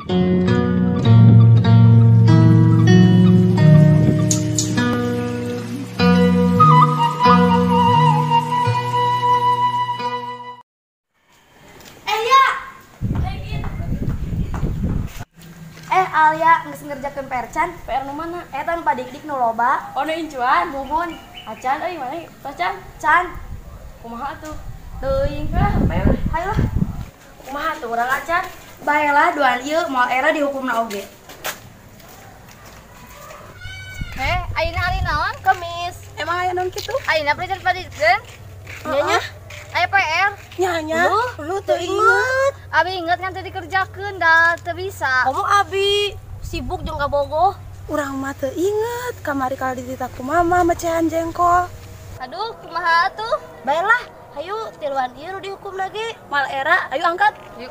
Alia geus ngerjakeun PR can. PR nu mana? Eta nu padik-dik nu loba. Oh nu incuan. Mohon. Acan euy mana? Tos can. Can. Kumaha atuh? Teuing lah. Hayo lah. Kumaha tuh urang acan? Baelah duaan ieu moal era dihukumna oge. Ayeuna hari naon? Kemis. Emang aya naon kitu? Ayeuna present padikeun. Nya. Aya PR. Nya. Lu teu inget. Abi inget kan tadi kerjakeun da teu bisa. Kamu Abi sibuk jeung kabogoh. Urang mah teu inget kamari kala ditita ku mama mecehan jengkol. Aduh, kumaha atuh? Baelah, hayu tiluan ieu nu dihukum lagi. Mal era, ayo angkat. Yuk.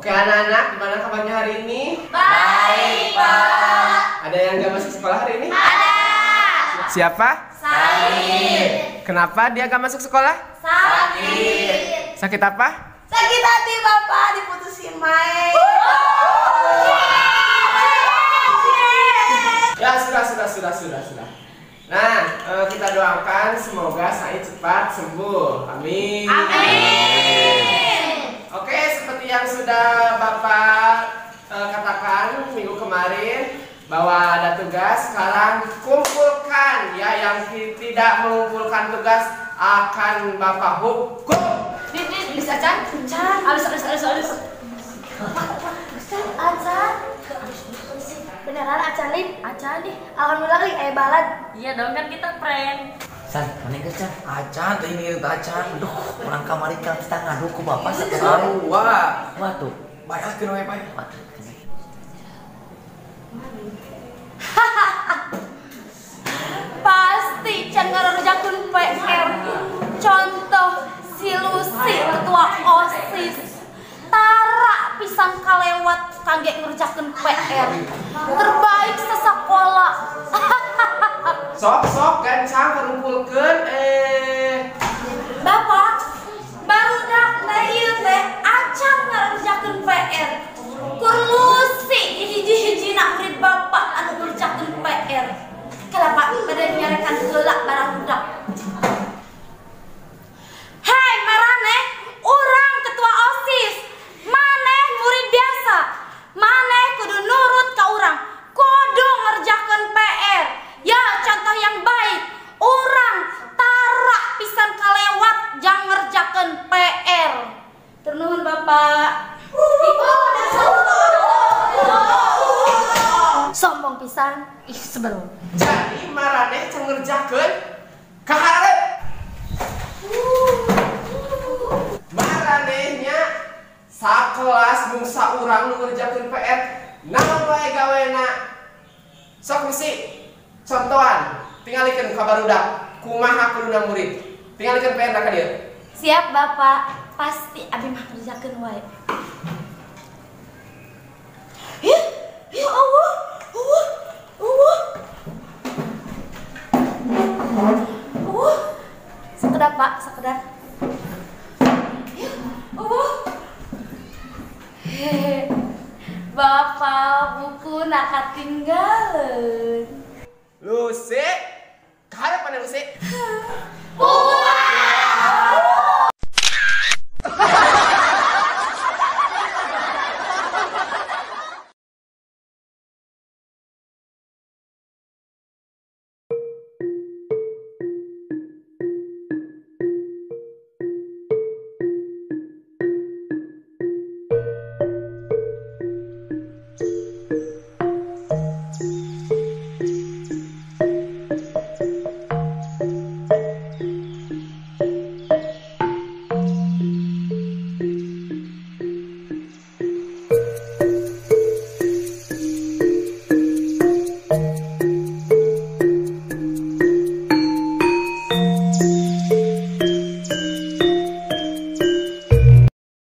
Oke anak-anak, gimana kabarnya hari ini? Baik, Pak. Ada yang gak masuk sekolah hari ini? Ada. Siapa? Said. Kenapa dia gak masuk sekolah? Sakit. Sakit apa? Sakit hati Bapak diputusin Mai. Ya sudah. Nah, kita doakan semoga Said cepat sembuh. Amin. Oke, seperti yang sudah Bapak katakan minggu kemarin bahwa ada tugas, sekarang kumpulkan ya, yang tidak mengumpulkan tugas akan Bapak hukum. Bisa Can? Alus. Acan. Beneran Acan Lin? Acan nih. Alhamdulillah nih balad. Iya dong, kan kita prank. San, mana ke Can? Acan, tuh ini itu Acan. Duh, orang kamari kan kita ngadu ku bapak sekarang. Wah, Tuh. banyak kena wifi. Pasti Can ngarujakeun PR. Contoh si Lucy ketua OSIS. Tara pisan kalewat kangge ngerjakeun PR. Terbaik sesekolah. Sok gancang kumpulkeun Bapak, barudak teh ieu teh Acan ngerjakeun PR. Kur Lucy hiji-hijina murid Bapak anu ngerjakeun PR. Kenapa pada nyarekan heula barang budak? Hei maraneh, urang ketua OSIS. Maneh murid biasa. Maneh kudu nurut ka urang. Kudu ngerjakeun PR. Ya contoh yang baik. Urang tara pisan kalewat jang ngerjakeun PR. Turnuhun Bapak. Sombong pisan. Ih sebelum. jadi maraneh can ngerjakeun kaharep. Maranehnya sakelas mung saurang nu ngerjakeun PR, naon wae gawena. Sok misi contohan, tingalikeun ka barudak kumaha kuduna murid. Tingalikeun PR ka dieu. Siap Bapak. Pasti abi mah ngerjakeun wae. Ya Allah. Sekedap Pak, sekedap. Ya Allah. Bapak buku nak katinggalan. Lucy, kaharep mana Lucy?